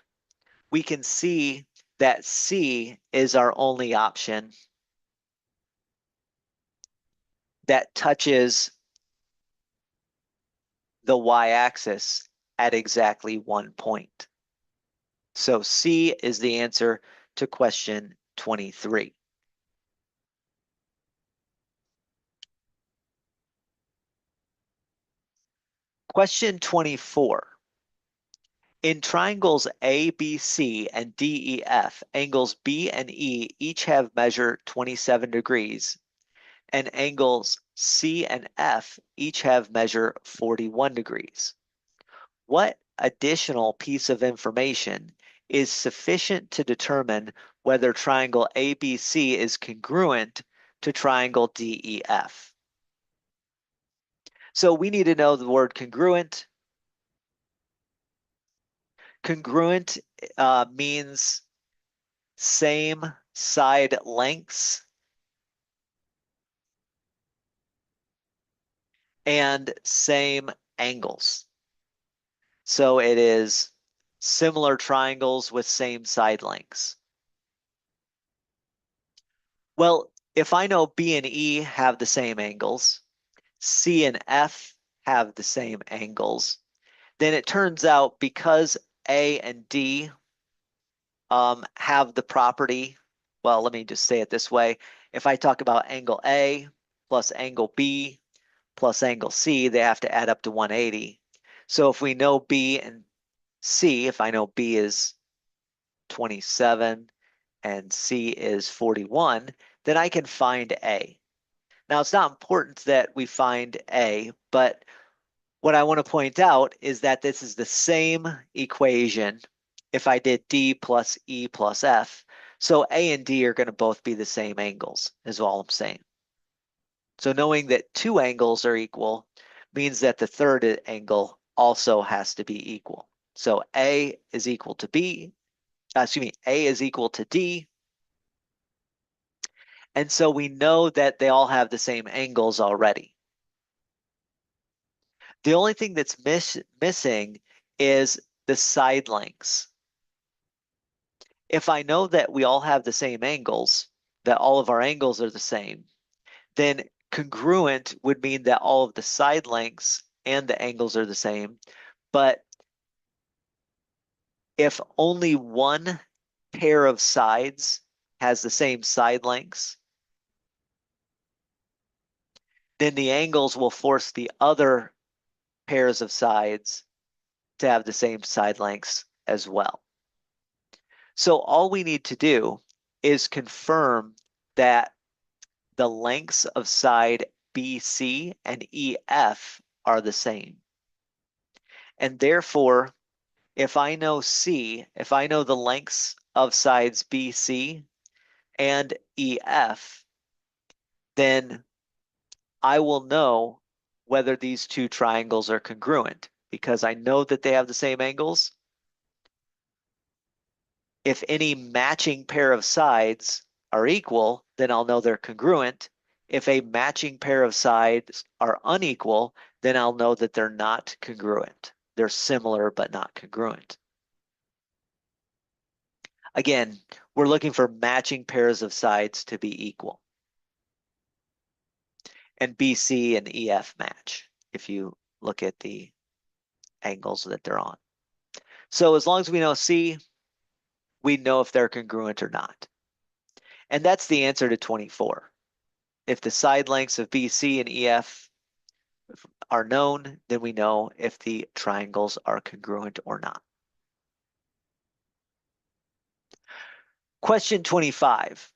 we can see that C is our only option that touches the y-axis at exactly 1 point. So C is the answer to question 23. Question 24. In triangles ABC and DEF, angles B and E each have measure 27 degrees, and angles C and F each have measure 41 degrees. What additional piece of information is sufficient to determine whether triangle ABC is congruent to triangle DEF? So we need to know the word congruent. Congruent means same side lengths and same angles. So it is similar triangles with same side lengths. Well, if I know B and E have the same angles, C and F have the same angles, then it turns out because A and D have the property, well, let me just say it this way. If I talk about angle A plus angle B plus angle C, they have to add up to 180. So if we know B and C, if I know B is 27 and C is 41, then I can find A. Now, it's not important that we find A, but what I want to point out is that this is the same equation if I did D plus E plus F. So A and D are going to both be the same angles, is all I'm saying. So knowing that two angles are equal means that the third angle also has to be equal. So A is equal to B, A is equal to D. And so we know that they all have the same angles already. The only thing that's missing is the side lengths. If I know that we all have the same angles, that all of our angles are the same, then congruent would mean that all of the side lengths and the angles are the same. But if only one pair of sides has the same side lengths, then the angles will force the other pairs of sides to have the same side lengths as well. So all we need to do is confirm that the lengths of side BC and EF are the same. And therefore, if I know C, if I know the lengths of sides BC and EF, then I will know whether these two triangles are congruent because I know that they have the same angles. If any matching pair of sides are equal, then I'll know they're congruent. If a matching pair of sides are unequal, then I'll know that they're not congruent. They're similar but not congruent. Again, we're looking for matching pairs of sides to be equal. And BC and EF match if you look at the angles that they're on. So as long as we know C, we know if they're congruent or not. And that's the answer to 24. If the side lengths of BC and EF are known, then we know if the triangles are congruent or not. Question 25.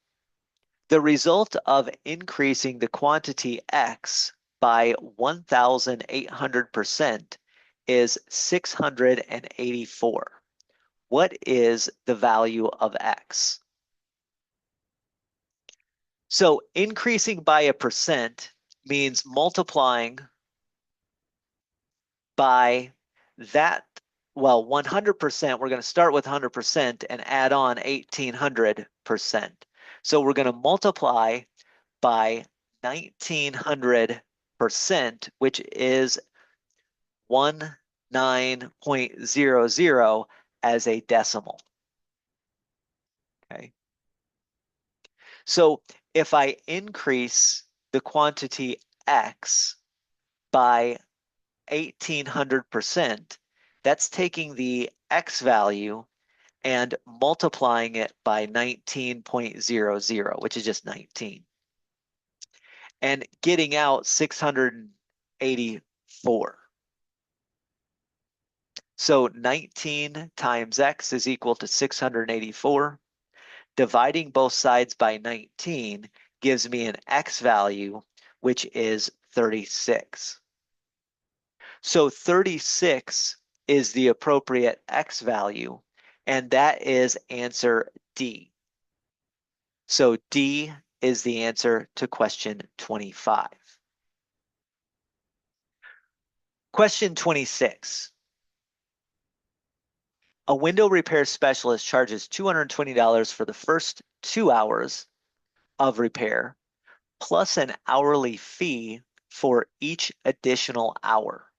The result of increasing the quantity X by 1,800% is 684. What is the value of X? So increasing by a percent means multiplying by that, well, 100%, we're going to start with 100% and add on 1800%. So we're going to multiply by 1900%, which is 19.00 as a decimal. Okay. So if I increase the quantity X by 1800%, that's taking the X value and multiplying it by 19.00, which is just 19, and getting out 684. So 19 times X is equal to 684. Dividing both sides by 19 gives me an X value, which is 36. So 36 is the appropriate X value, and that is answer D. So D is the answer to question 25. Question 26. A window repair specialist charges $220 for the first 2 hours of repair, plus an hourly fee for each additional hour.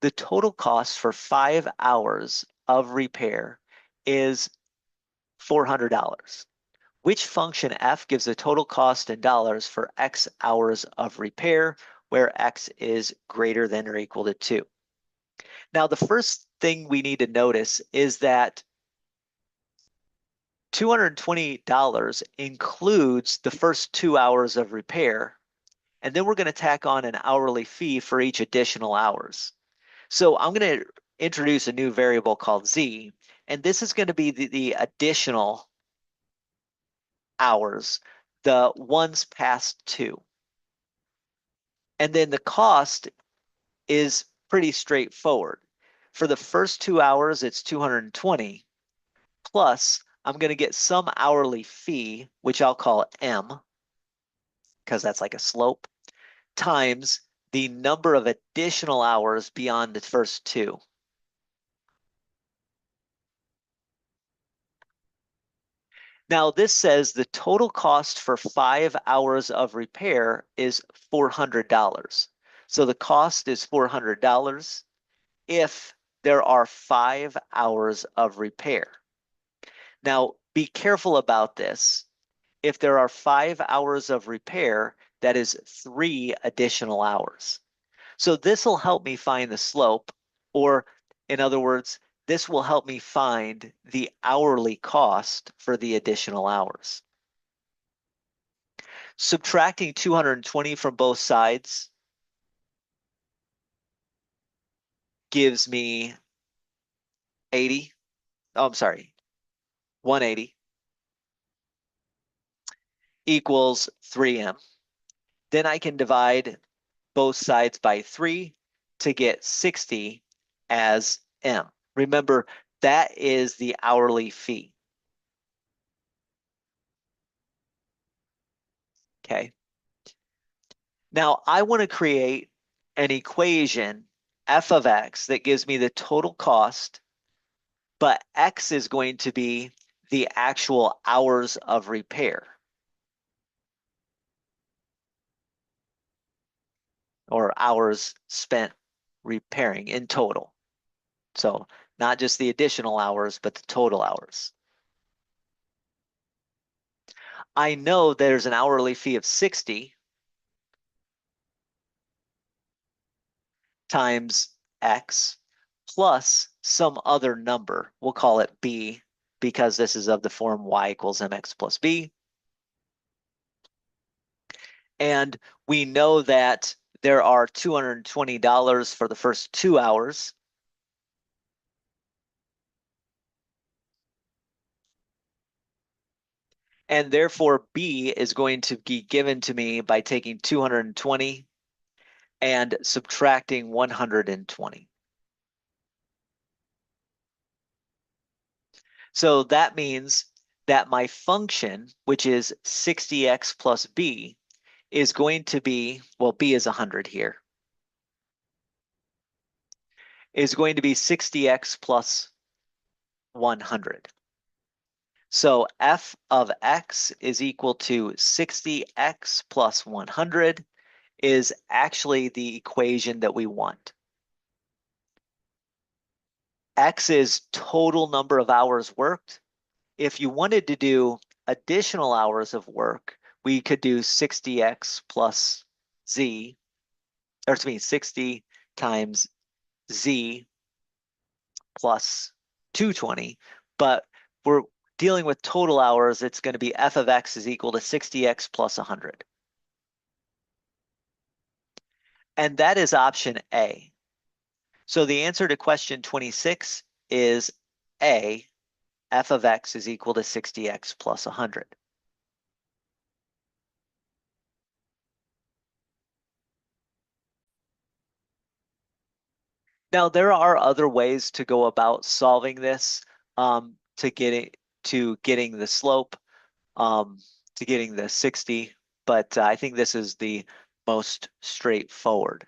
The total cost for 5 hours of repair is $400. Which function f gives the total cost in dollars for x hours of repair, where x is greater than or equal to 2? Now, the first thing we need to notice is that $220 includes the first 2 hours of repair, and then we're going to tack on an hourly fee for each additional hours. So I'm going to introduce a new variable called z, and this is going to be the additional hours, the ones past 2. And then the cost is pretty straightforward. For the first 2 hours, it's 220, plus I'm going to get some hourly fee, which I'll call M, because that's like a slope, times the number of additional hours beyond the first 2. Now this says the total cost for 5 hours of repair is $400. So the cost is $400 if there are 5 hours of repair. Now be careful about this. If there are 5 hours of repair, that is 3 additional hours. So this will help me find the slope, or in other words, this will help me find the hourly cost for the additional hours. Subtracting 220 from both sides gives me 80. Oh, I'm sorry, 180 equals 3M. Then I can divide both sides by 3 to get 60 as M. Remember, that is the hourly fee. Okay. Now I want to create an equation, f of x, that gives me the total cost, but x is going to be the actual hours of repair, or hours spent repairing in total. So not just the additional hours, but the total hours. I know there's an hourly fee of 60 times x plus some other number. We'll call it b, because this is of the form y equals mx plus b. And we know that there are $220 for the first 2 hours. And therefore, B is going to be given to me by taking 220 and subtracting 120. So that means that my function, which is 60x plus B, is going to be, well, B is 100 here, is going to be 60x plus 100. So f of x is equal to 60x plus 100 is actually the equation that we want. X is total number of hours worked. If you wanted to do additional hours of work, we could do 60x plus z, or excuse me, 60 times z plus 220, but we're dealing with total hours, it's going to be f of x is equal to 60x plus 100. And that is option A. So the answer to question 26 is A, f of x is equal to 60x plus 100. Now, there are other ways to go about solving this to getting the slope, to getting the 60, but I think this is the most straightforward,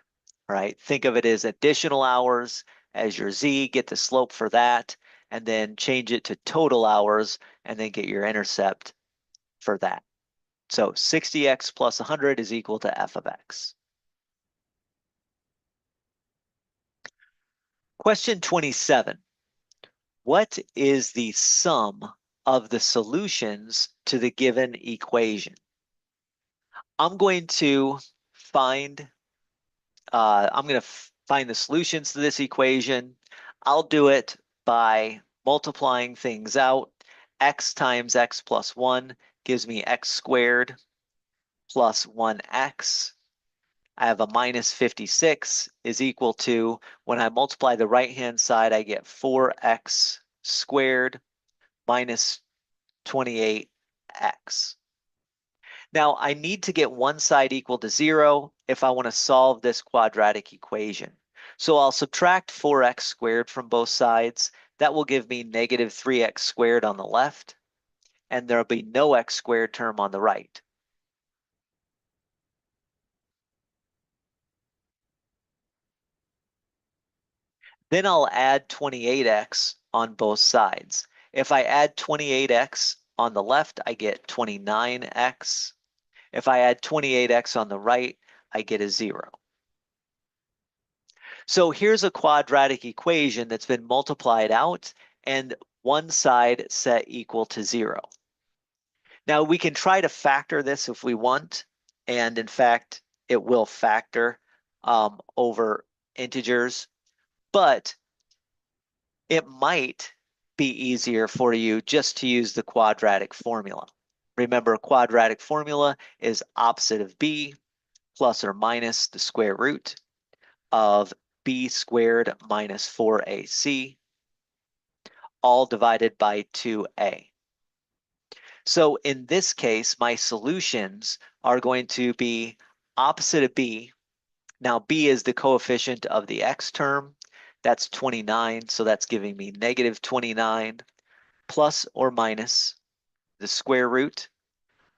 right? Think of it as additional hours as your z, get the slope for that, and then change it to total hours, and then get your intercept for that. So 60x plus 100 is equal to f of x. Question 27. What is the sum of the solutions to the given equation? I'm going to find the solutions to this equation. I'll do it by multiplying things out. X times x plus 1 gives me x squared plus 1x. I have a minus 56 is equal to, when I multiply the right-hand side, I get 4x squared minus 28x. Now, I need to get one side equal to 0 if I want to solve this quadratic equation. So I'll subtract 4x squared from both sides. That will give me negative 3x squared on the left, and there'll be no x squared term on the right. Then I'll add 28x on both sides. If I add 28x on the left, I get 29x. If I add 28x on the right, I get a 0. So here's a quadratic equation that's been multiplied out and one side set equal to 0. Now we can try to factor this if we want, and in fact, it will factor over integers, but it might be easier for you just to use the quadratic formula. Remember, quadratic formula is opposite of b plus or minus the square root of b squared minus 4ac, all divided by 2a. So in this case, my solutions are going to be opposite of b. Now b is the coefficient of the x term. That's 29, so that's giving me negative 29 plus or minus the square root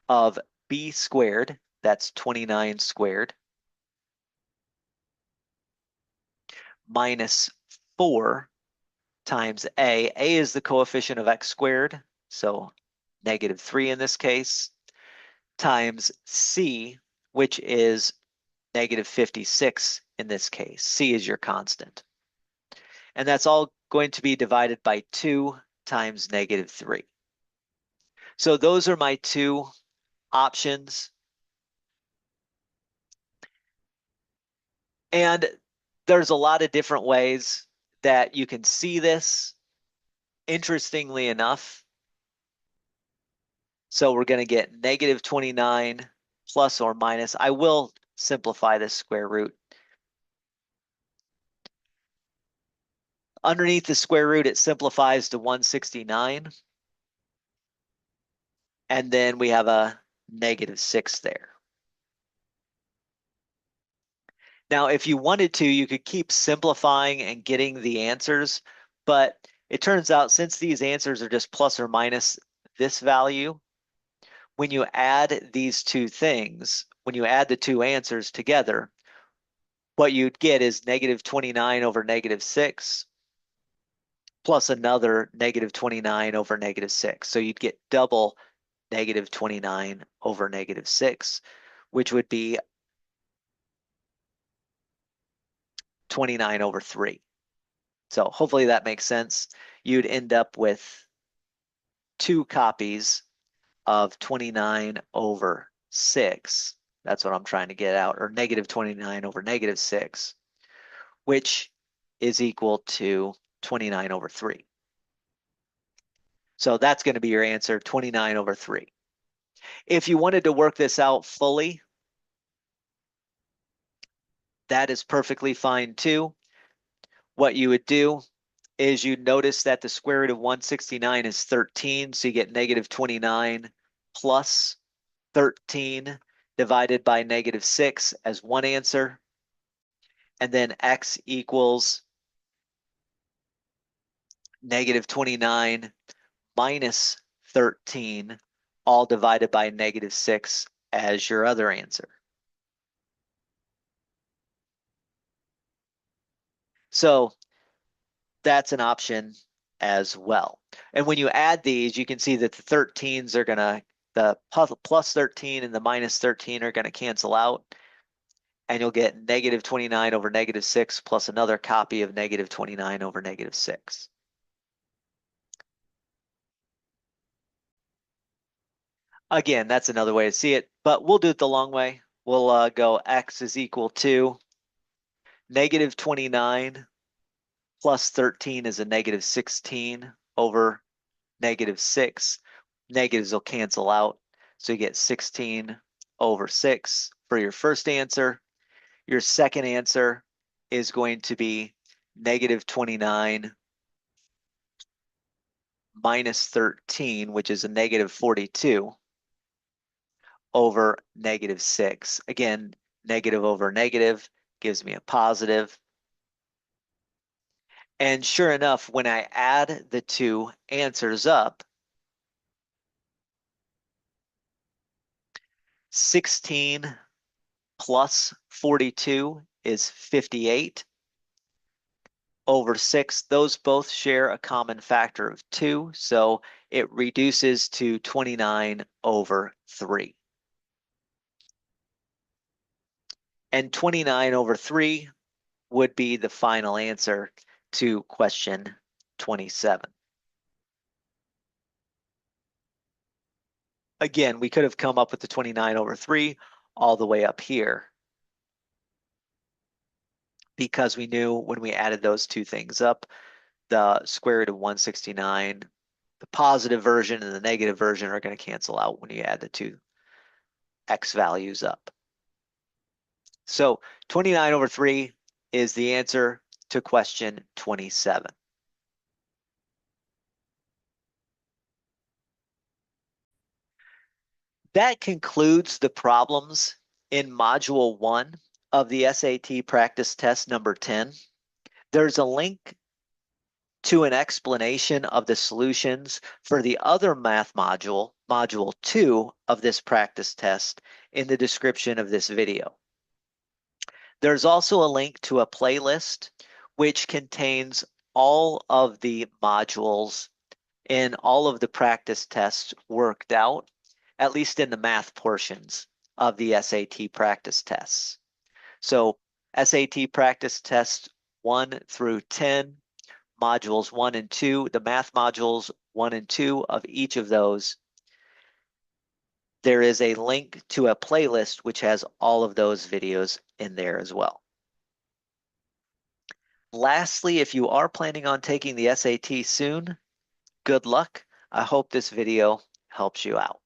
of b squared, that's 29 squared, minus 4 times a. A is the coefficient of x squared, so negative 3 in this case, times c, which is negative 56 in this case. C is your constant. And that's all going to be divided by 2 times negative 3. So those are my two options. And there's a lot of different ways that you can see this. Interestingly enough, so we're going to get negative 29 plus or minus. I will simplify this square root. Underneath the square root, it simplifies to 169. And then we have a negative 6 there. Now, if you wanted to, you could keep simplifying and getting the answers, but it turns out since these answers are just plus or minus this value, when you add these two things, when you add the two answers together, what you'd get is negative 29 over negative 6 plus another negative 29 over negative 6. So you'd get double negative 29 over negative 6, which would be 29 over 3. So hopefully that makes sense. You'd end up with 2 copies of 29 over 6. That's what I'm trying to get out, or negative 29 over negative 6, which is equal to 29 over 3. So that's going to be your answer, 29 over 3. If you wanted to work this out fully, that is perfectly fine too. What you would do is you notice that the square root of 169 is 13, so you get negative 29 plus 13 divided by negative 6 as one answer. And then x equals negative 29 minus 13, all divided by negative 6 as your other answer. So that's an option as well. And when you add these, you can see that the 13s are gonna, the plus 13 and the minus 13 are gonna cancel out. And you'll get negative 29 over negative 6 plus another copy of negative 29 over negative 6. Again, that's another way to see it, but we'll do it the long way. We'll go x is equal to negative 29 plus 13 is a negative 16 over negative 6. Negatives will cancel out, so you get 16 over 6 for your first answer. Your second answer is going to be negative 29 minus 13, which is a negative 42 over negative 6. Again, negative over negative gives me a positive. And sure enough, when I add the two answers up, 16 plus 42 is 58 over 6. Those both share a common factor of 2, so it reduces to 29 over 3. And 29 over 3 would be the final answer to question 27. Again, we could have come up with the 29 over 3 all the way up here, because we knew when we added those two things up, the square root of 169, the positive version and the negative version are going to cancel out when you add the two x values up. So 29 over 3 is the answer to question 27. That concludes the problems in Module 1 of the SAT Practice Test number 10. There's a link to an explanation of the solutions for the other math module, Module 2 of this practice test, in the description of this video. There's also a link to a playlist which contains all of the modules and all of the practice tests worked out, at least in the math portions of the SAT practice tests. So SAT practice tests 1 through 10, modules 1 and 2, the math modules 1 and 2 of each of those. There is a link to a playlist which has all of those videos in there as well. Lastly, if you are planning on taking the SAT soon, good luck. I hope this video helps you out.